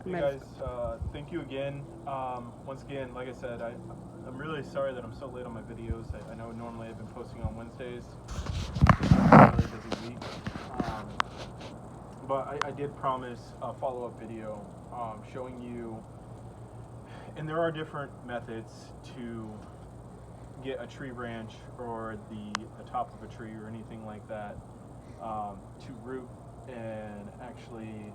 Hey guys, thank you again. Once again, like I said, I'm really sorry that I'm so late on my videos. I know normally I've been posting on Wednesdays. It's been a really busy week. Um, but I did promise a follow-up video showing you, and there are different methods to get a tree branch or the top of a tree or anything like that to root and actually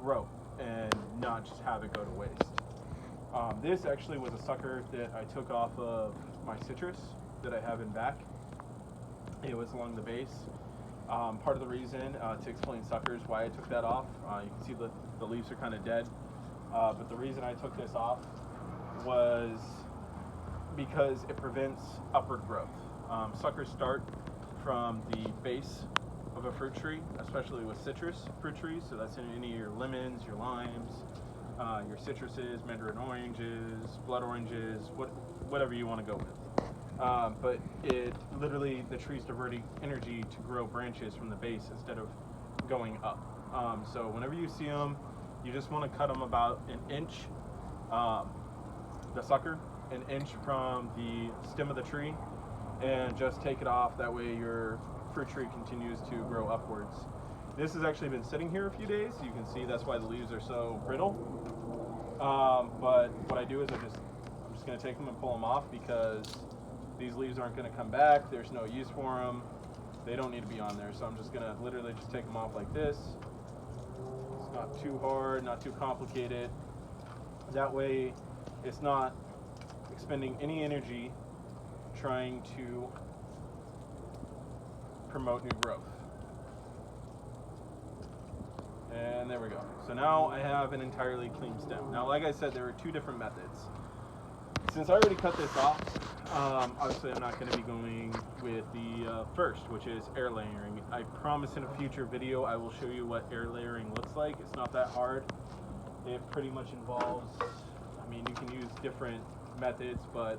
grow and not just have it go to waste. This actually was a sucker that I took off of my citrus that I have in back. It was along the base. Part of the reason, to explain suckers, why I took that off, you can see the leaves are kind of dead, but the reason I took this off was because it prevents upward growth. Suckers start from the base of a fruit tree, especially with citrus fruit trees, so that's in any of your lemons, your limes, your citruses, mandarin oranges, blood oranges, whatever you want to go with. But it literally, the tree's diverting energy to grow branches from the base instead of going up. So whenever you see them, you just want to cut them about an inch, the sucker, an inch from the stem of the tree, and just take it off. That way your fruit tree continues to grow upwards. This has actually been sitting here a few days. You can see that's why the leaves are so brittle. But what I do is I'm just going to take them and pull them off, because these leaves aren't going to come back. There's no use for them. They don't need to be on there. So I'm just going to literally just take them off like this. It's not too hard, not too complicated. That way it's not expending any energy trying to promote new growth. And there we go. So now I have an entirely clean stem. Now, like I said, there are two different methods. Since I already cut this off, obviously I'm not going to be going with the first, which is air layering. I promise in a future video I will show you what air layering looks like. It's not that hard. It pretty much involves, I mean, you can use different methods, but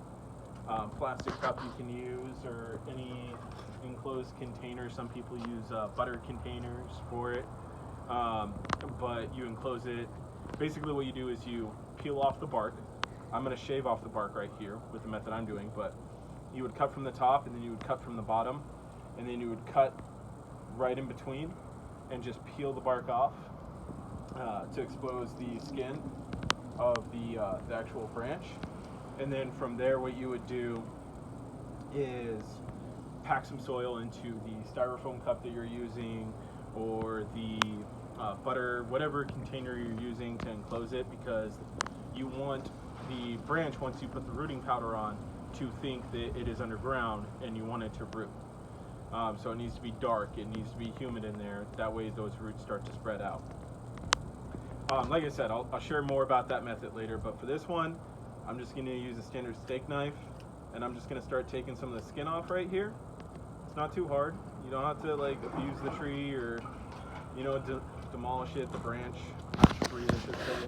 plastic cup you can use, or any enclosed container. Some people use butter containers for it, but you enclose it. Basically what you do is you peel off the bark. I'm going to shave off the bark right here with the method I'm doing, but you would cut from the top, and then you would cut from the bottom, and then you would cut right in between and just peel the bark off to expose the skin of the actual branch. And then from there, what you would do is pack some soil into the styrofoam cup that you're using, or the butter, whatever container you're using to enclose it, because you want the branch, once you put the rooting powder on, to think that it is underground and you want it to root. So it needs to be dark, it needs to be humid in there, that way those roots start to spread out. Like I said, I'll share more about that method later, but for this one, I'm just going to use a standard steak knife, and I'm just going to start taking some of the skin off right here. It's not too hard. You don't have to like abuse the tree or, you know, demolish it, the branch, not tree I should say.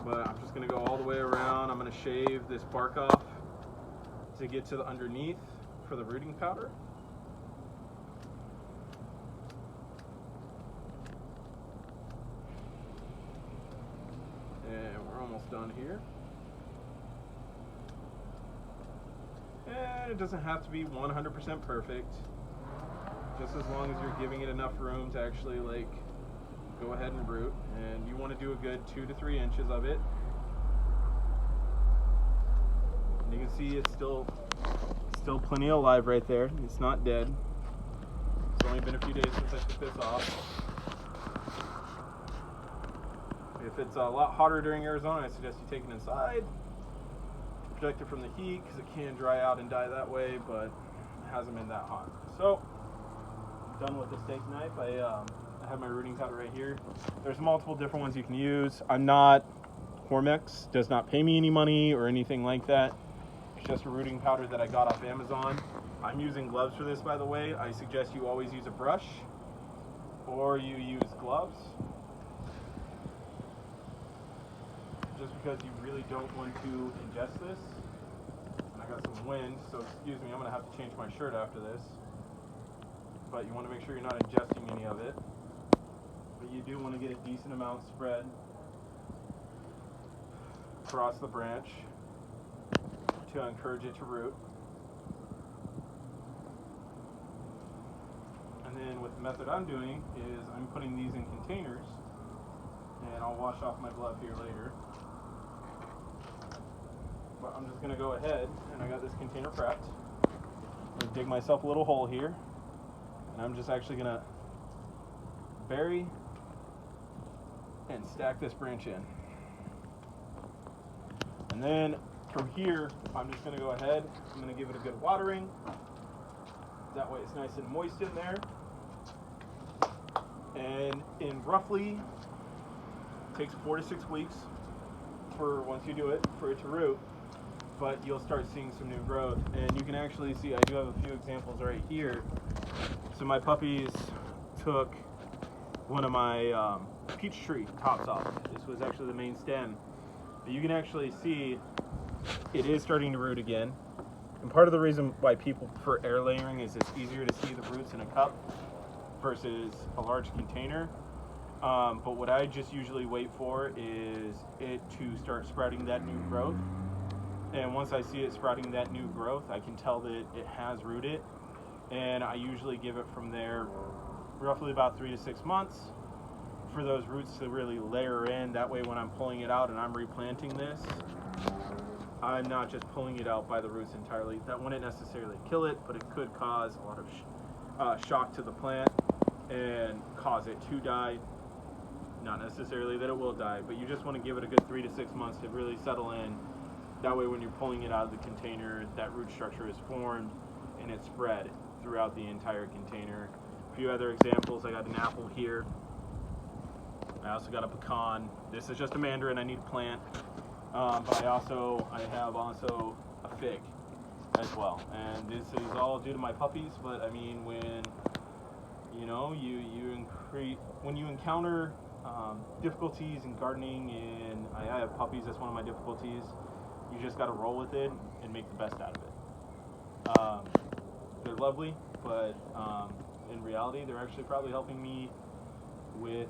But I'm just going to go all the way around. I'm going to shave this bark off to get to the underneath for the rooting powder. And we're almost done here. And it doesn't have to be 100% perfect, just as long as you're giving it enough room to actually like go ahead and root. And you want to do a good 2 to 3 inches of it. And you can see it's still plenty alive right there. It's not dead. It's only been a few days since I took this off. If it's a lot hotter during Arizona, I suggest you take it inside. Protect it from the heat, because it can dry out and die that way, but it hasn't been that hot. So, done with the steak knife. I have my rooting powder right here. There's multiple different ones you can use. Hormex does not pay me any money or anything like that. It's just a rooting powder that I got off Amazon. I'm using gloves for this, by the way. I suggest you always use a brush, or you use gloves, just because you really don't want to ingest this. And I got some wind, so excuse me, I'm going to have to change my shirt after this. But you want to make sure you're not ingesting any of it. But you do want to get a decent amount spread across the branch to encourage it to root. And then with the method I'm doing is I'm putting these in containers, and I'll wash off my glove here later. But I'm just going to go ahead, and I got this container prepped. I'm going to dig myself a little hole here, and I'm just actually going to bury and stack this branch in. And then from here, I'm just going to go ahead, I'm going to give it a good watering. That way it's nice and moist in there. And in roughly, it takes 4 to 6 weeks for, once you do it, for it to root. But you'll start seeing some new growth. And you can actually see, I do have a few examples right here. So my puppies took one of my peach tree tops off. This was actually the main stem. But you can actually see it is starting to root again. And part of the reason why people prefer air layering is it's easier to see the roots in a cup versus a large container. But what I just usually wait for is it to start sprouting that new growth. And once I see it sprouting that new growth, I can tell that it has rooted. And I usually give it from there roughly about 3 to 6 months for those roots to really layer in. That way when I'm pulling it out and I'm replanting this, I'm not just pulling it out by the roots entirely. That wouldn't necessarily kill it, but it could cause a lot of shock to the plant and cause it to die. Not necessarily that it will die, but you just want to give it a good 3 to 6 months to really settle in. That way when you're pulling it out of the container, that root structure is formed and it's spread throughout the entire container. A few other examples, I got an apple here. I also got a pecan. This is just a mandarin I need to plant. But I have also a fig as well. And this is all due to my puppies, but I mean when when you encounter difficulties in gardening, and I have puppies, that's one of my difficulties. You just got to roll with it and make the best out of it. They're lovely, but in reality, they're actually probably helping me with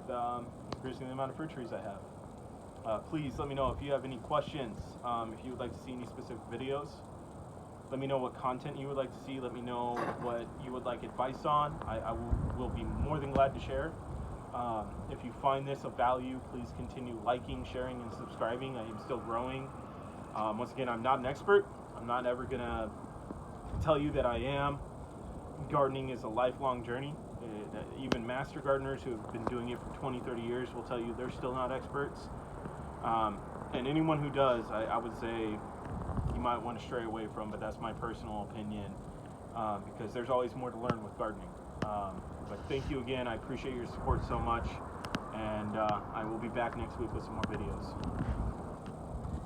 increasing the amount of fruit trees I have. Please let me know if you have any questions, if you would like to see any specific videos. Let me know what content you would like to see. Let me know what you would like advice on. I will be more than glad to share. If you find this of value, please continue liking, sharing, and subscribing. I am still growing. Once again, I'm not an expert. I'm not ever going to tell you that I am. Gardening is a lifelong journey. Even master gardeners who have been doing it for 20, 30 years will tell you they're still not experts. And anyone who does, I would say you might want to stray away from, but that's my personal opinion, because there's always more to learn with gardening. But thank you again. I appreciate your support so much, and I will be back next week with some more videos.